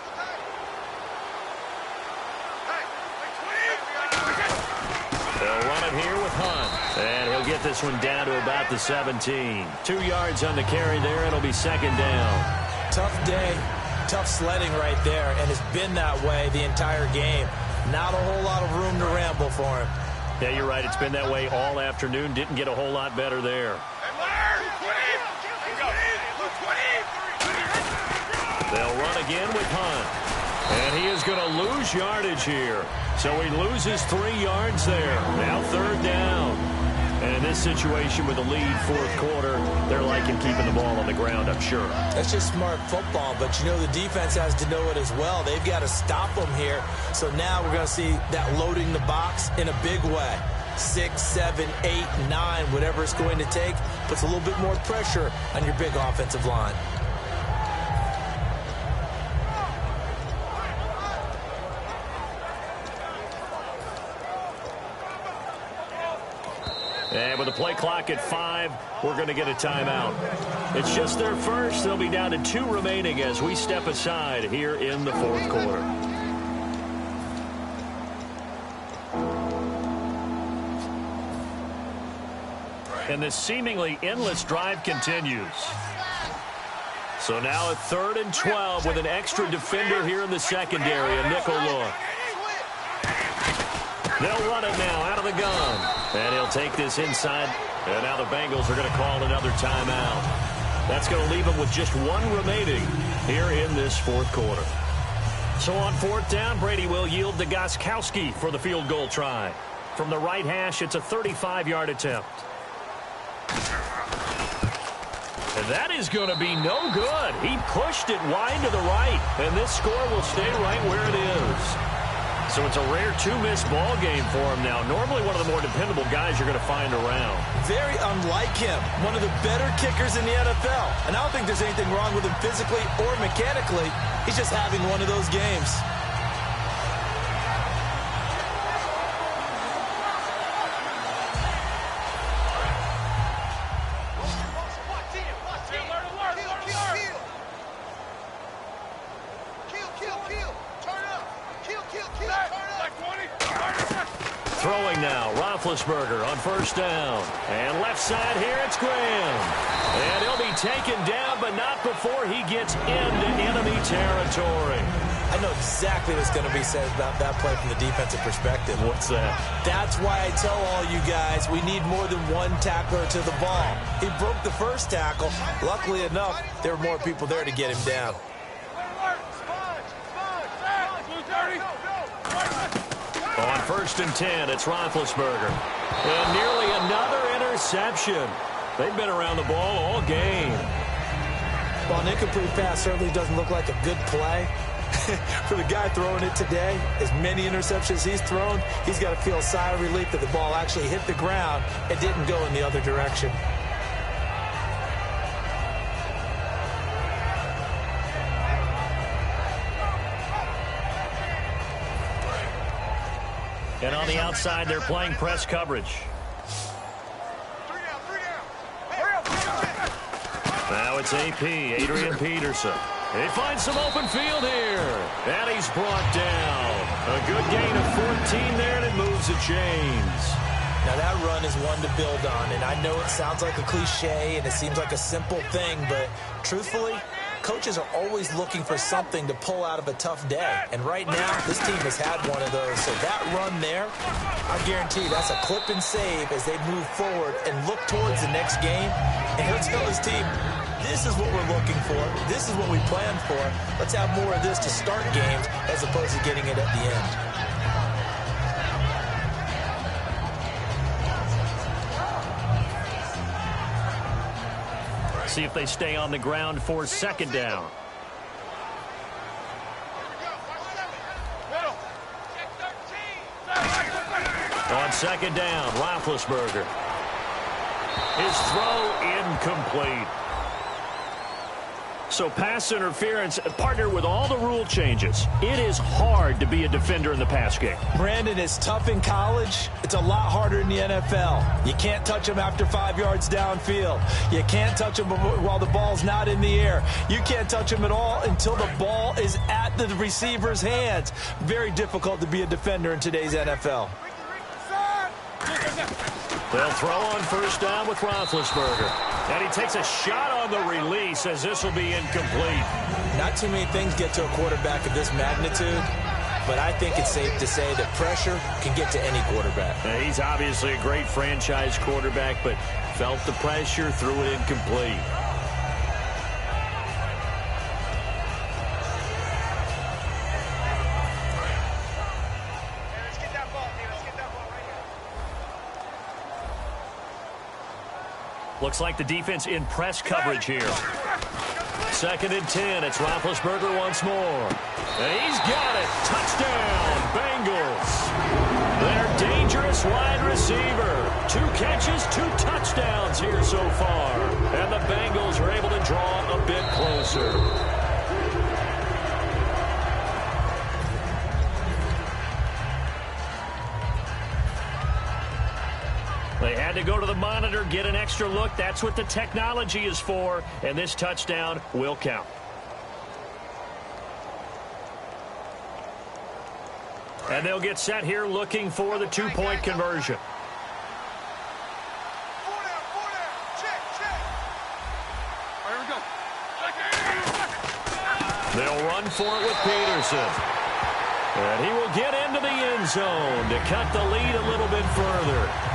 They'll run it here with Hunt. And he'll get this one down to about the 17. 2 yards on the carry there. It'll be 2nd down. Tough day. Tough sledding right there. And it's been that way the entire game. Not a whole lot of room to ramble for him. Yeah, you're right. It's been that way all afternoon. Didn't get a whole lot better there. They'll run again with Hunt. And he is going to lose yardage here. So he loses 3 yards there. Now 3rd down. And in this situation with the lead, fourth quarter, they're liking keeping the ball on the ground, I'm sure. That's just smart football, but you know the defense has to know it as well. They've got to stop them here. So now we're going to see that loading the box in a big way. 6, 7, 8, 9, whatever it's going to take, puts a little bit more pressure on your big offensive line. And with the play clock at 5, we're going to get a timeout. It's just their first. They'll be down to 2 remaining as we step aside here in the fourth quarter. And this seemingly endless drive continues. So now at 3rd and 12 with an extra defender here in the secondary, a nickel look. They'll run it now out of the gun. And he'll take this inside. And now the Bengals are going to call another timeout. That's going to leave them with just 1 remaining here in this fourth quarter. So on 4th down, Brady will yield to Gostkowski for the field goal try. From the right hash, it's a 35-yard attempt. And that is going to be no good. He pushed it wide to the right. And this score will stay right where it is. So it's a rare 2-miss ball game for him now. Normally one of the more dependable guys you're going to find around. Very unlike him. One of the better kickers in the NFL. And I don't think there's anything wrong with him physically or mechanically. He's just having one of those games. Throwing now, Roethlisberger on 1st down. And left side here, it's Graham. And he'll be taken down, but not before he gets into enemy territory. I know exactly what's going to be said about that play from the defensive perspective. What's that? That's why I tell all you guys we need more than 1 tackler to the ball. He broke the first tackle. Luckily enough, there were more people there to get him down. On 1st and 10, it's Roethlisberger. And nearly another interception. They've been around the ball all game. Well, an incomplete pass certainly doesn't look like a good play. For the guy throwing it today, as many interceptions he's thrown, he's got to feel a sigh of relief that the ball actually hit the ground and didn't go in the other direction. And on the outside, they're playing press coverage. Now it's AP, Adrian Peterson. He finds some open field here. And he's brought down. A good gain of 14 there, and it moves the chains. Now that run is one to build on, and I know it sounds like a cliche and it seems like a simple thing, but truthfully, coaches are always looking for something to pull out of a tough day. And right now, this team has had one of those. So that run there, I guarantee that's a clip and save as they move forward and look towards the next game. And he'll tell his team, this is what we're looking for. This is what we planned for. Let's have more of this to start games as opposed to getting it at the end. See if they stay on the ground for second down. On second down, Roethlisberger. His throw incomplete. So pass interference, partner with all the rule changes. It is hard to be a defender in the pass game. Brandon, is tough in college. It's a lot harder in the NFL. You can't touch him after 5 yards downfield. You can't touch him while the ball's not in the air. You can't touch him at all until the ball is at the receiver's hands. Very difficult to be a defender in today's NFL. They'll throw on first down with Roethlisberger. And he takes a shot on the release as this will be incomplete. Not too many things get to a quarterback of this magnitude, but I think it's safe to say that pressure can get to any quarterback. He's obviously a great franchise quarterback, but felt the pressure, threw it incomplete. Looks like the defense in press coverage here. Second and 10. It's Roethlisberger once more. And he's got it. Touchdown, Bengals. Their dangerous wide receiver. 2 catches, 2 touchdowns here so far. And the Bengals are able to draw a bit closer. They had to go to the monitor, get an extra look. That's what the technology is for, and this touchdown will count. And they'll get set here looking for the 2-point conversion. They'll run for it with Peterson. And he will get into the end zone to cut the lead a little bit further.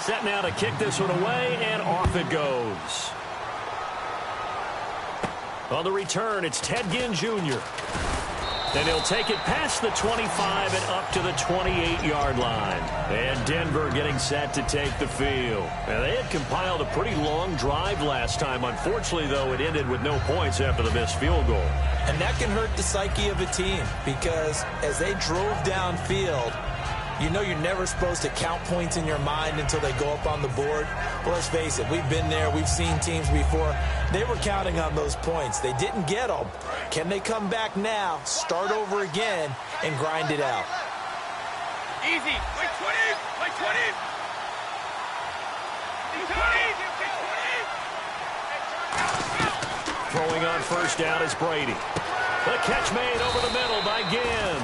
Set now to kick this one away, and off it goes. On the return, it's Ted Ginn Jr. And he'll take it past the 25 and up to the 28-yard line. And Denver getting set to take the field. And they had compiled a pretty long drive last time. Unfortunately, though, it ended with no points after the missed field goal. And that can hurt the psyche of a team because as they drove downfield, you know you're never supposed to count points in your mind until they go up on the board. Well, let's face it, we've been there. We've seen teams before. They were counting on those points. They didn't get them. Can they come back now, start over again, and grind it out? Easy. Wait 20. Wait 20. 20. Throwing on first down is Brady. The catch made over the middle by Ginn.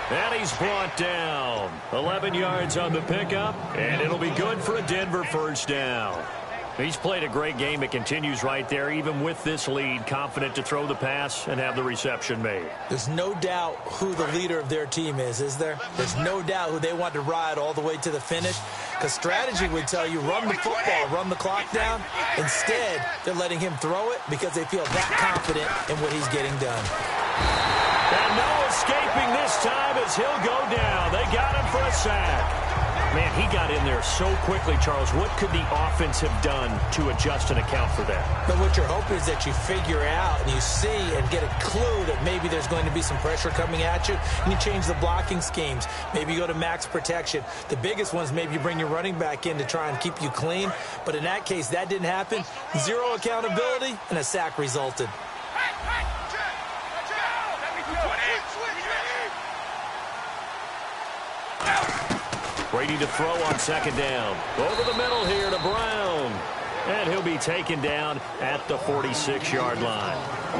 And he's brought down. 11 yards on the pickup, and it'll be good for a Denver first down. He's played a great game. It continues right there, even with this lead, confident to throw the pass and have the reception made. There's no doubt who the leader of their team is there? There's no doubt who they want to ride all the way to the finish, because strategy would tell you run the football, run the clock down. Instead, they're letting him throw it because they feel that confident in what he's getting done. And no escaping this time as he'll go down. They got him for a sack. Man, he got in there so quickly, Charles. What could the offense have done to adjust and account for that? But what you're hoping is that you figure out and you see and get a clue that maybe there's going to be some pressure coming at you, and you change the blocking schemes. Maybe you go to max protection. The biggest ones, maybe you bring your running back in to try and keep you clean. But in that case, that didn't happen. Zero accountability, and a sack resulted. Brady to throw on second down. Over the middle here to Brown. And he'll be taken down at the 46-yard line.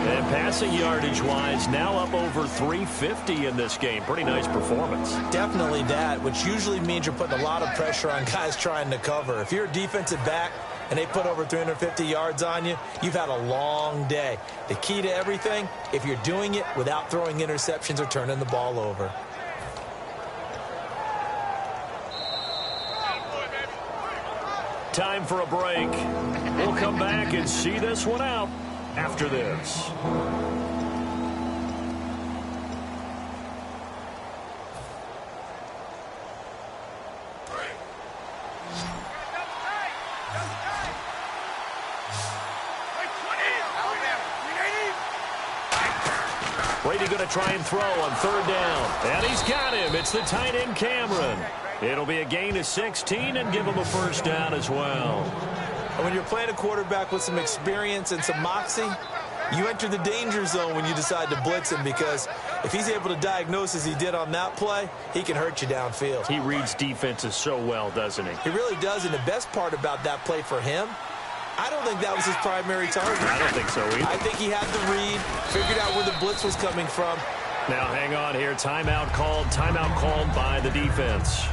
And passing yardage-wise, now up over 350 in this game. Pretty nice performance. Definitely that, which usually means you're putting a lot of pressure on guys trying to cover. If you're a defensive back and they put over 350 yards on you, you've had a long day. The key to everything, if you're doing it without throwing interceptions or turning the ball over. Time for a break. We'll come back and see this one out after this. Brady going to try and throw on third down. And he's got him. It's the tight end, Cameron. It'll be a gain of 16 and give him a first down as well. And when you're playing a quarterback with some experience and some moxie, you enter the danger zone when you decide to blitz him, because if he's able to diagnose as he did on that play, he can hurt you downfield. He reads defenses so well, doesn't he? He really does, and the best part about that play for him, I don't think that was his primary target. I don't think so either. I think he had the read, figured out where the blitz was coming from. Now hang on here. Timeout called by the defense.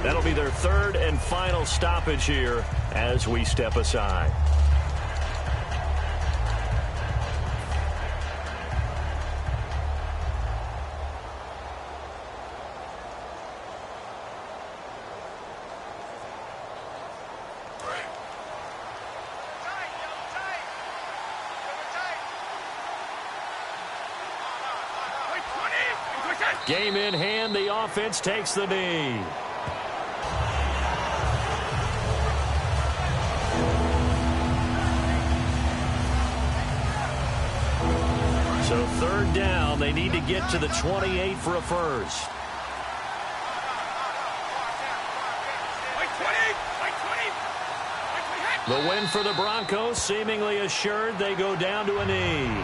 That'll be their third and final stoppage here as we step aside. Game in hand, the offense takes the knee. So third down, they need to get to the 28 for a first. The win for the Broncos seemingly assured. They go down to a knee.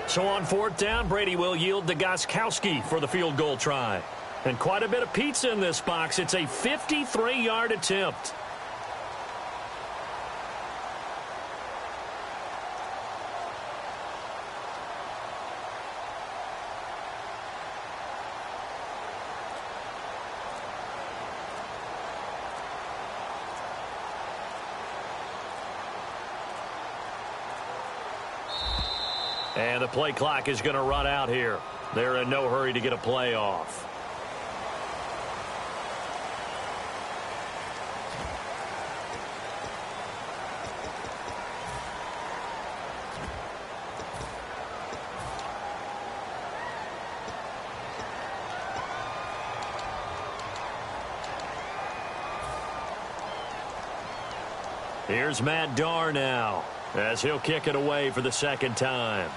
So on fourth down, Brady will yield to Gostkowski for the field goal try. And quite a bit of pizza in this box. It's a 53-yard attempt. And the play clock is going to run out here. They're in no hurry to get a play off. Here's Matt Darr now, as he'll kick it away for the second time.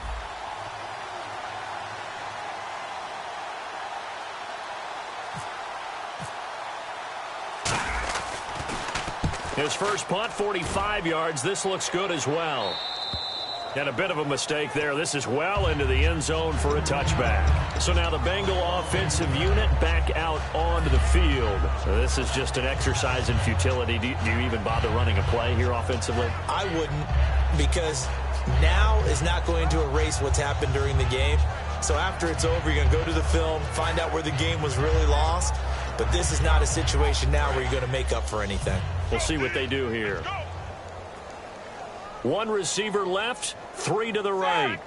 His first punt, 45 yards. This looks good as well. And a bit of a mistake there. This is well into the end zone for a touchback. So now the Bengal offensive unit back out onto the field. So this is just an exercise in futility. Do you even bother running a play here offensively? I wouldn't, because now is not going to erase what's happened during the game. So after it's over, you're going to go to the film, find out where the game was really lost. But this is not a situation now where you're going to make up for anything. We'll see what they do here. One receiver left, three to the right.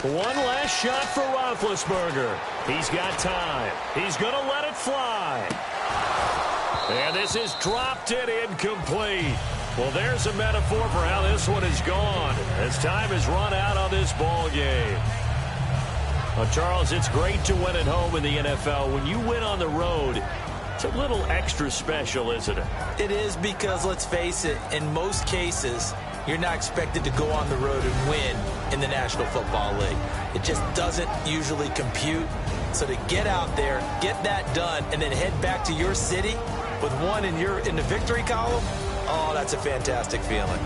One last shot for Roethlisberger. He's got time. He's going to let it fly. And this is dropped and incomplete. Well, there's a metaphor for how this one is gone, as time has run out on this ball game. Well, Charles, it's great to win at home in the NFL. When you win on the road, it's a little extra special, isn't it? It is, because, let's face it, in most cases, you're not expected to go on the road and win in the National Football League. It just doesn't usually compute. So to get out there, get that done, and then head back to your city with one in the victory column, oh, that's a fantastic feeling.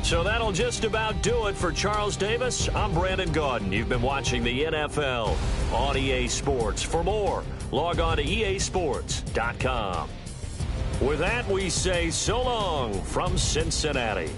So that'll just about do it for Charles Davis. I'm Brandon Gaudin. You've been watching the NFL on EA Sports. For more, log on to easports.com. With that, we say so long from Cincinnati.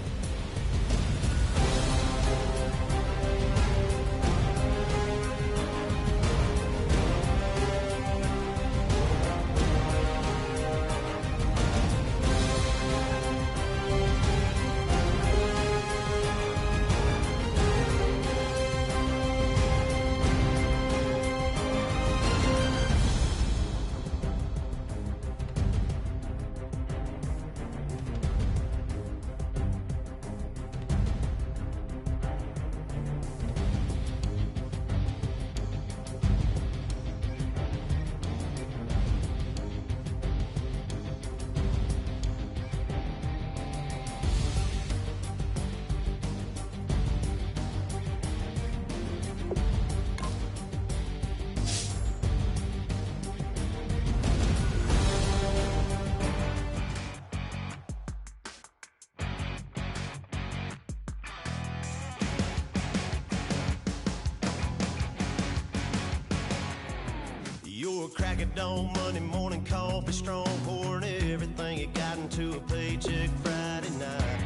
Your crack at dawn, Monday morning coffee, strong pouring everything you got into a paycheck Friday night.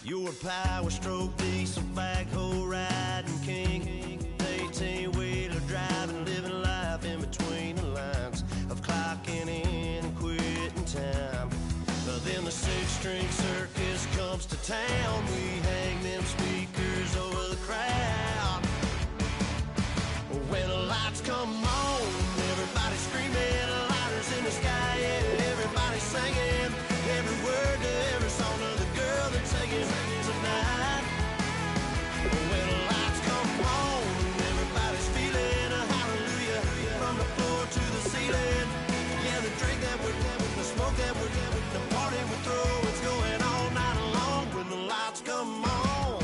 Your power stroke, diesel backhoe riding king, 18-wheeler driving, living life in between the lines of clocking in and quitting time. Then the six-string circus comes to town. We hang them speakers over the crowd. When the lights come on, everybody screaming, lighters in the sky, yeah, everybody singing, every word to every song of the girl they're taking tonight. When the lights come on, everybody's feeling a hallelujah from the floor to the ceiling. Yeah, the drink that we're having, the smoke that we're having, the party we throw, it's going all night long. When the lights come on,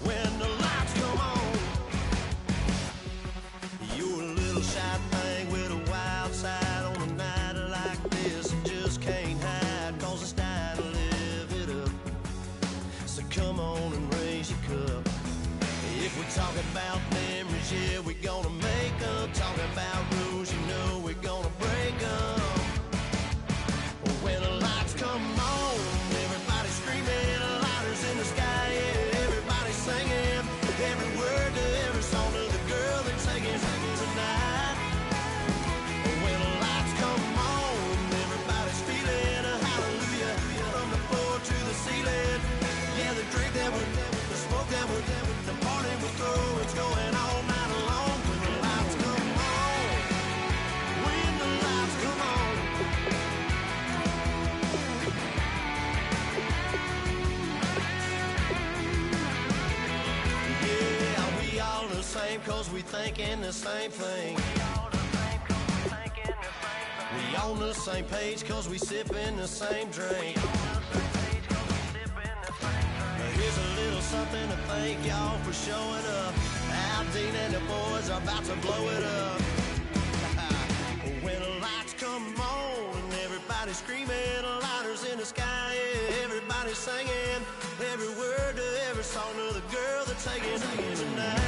when the lights come on. Shy thing with a wild side on a night like this. You just can't hide, cause it's time to live it up. So come on and raise your cup. If we're talking about memories, yeah, we're gonna make them. Talking about rules, you know we're gonna break them. When the lights come on, everybody screaming, lighters in the sky, yeah, everybody singing, every word to every song of the girl they're taking tonight. When the lights come on, everybody's feeling a hallelujah from the floor to the ceiling. Yeah, the drink that we're having, the smoke that we're having, the party we throw, it's going all night long. When the lights come on, when the lights come on. Yeah, we all the same cause we thinking the same thing. We on the same page cause we sipping the same drink. Here's a little something to thank y'all for showing up. Aldine and the boys are about to blow it up. When the lights come on and everybody's screaming, lighters in the sky, yeah, everybody's singing, every word to every song of the girl they're taking tonight.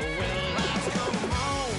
When the lights come on,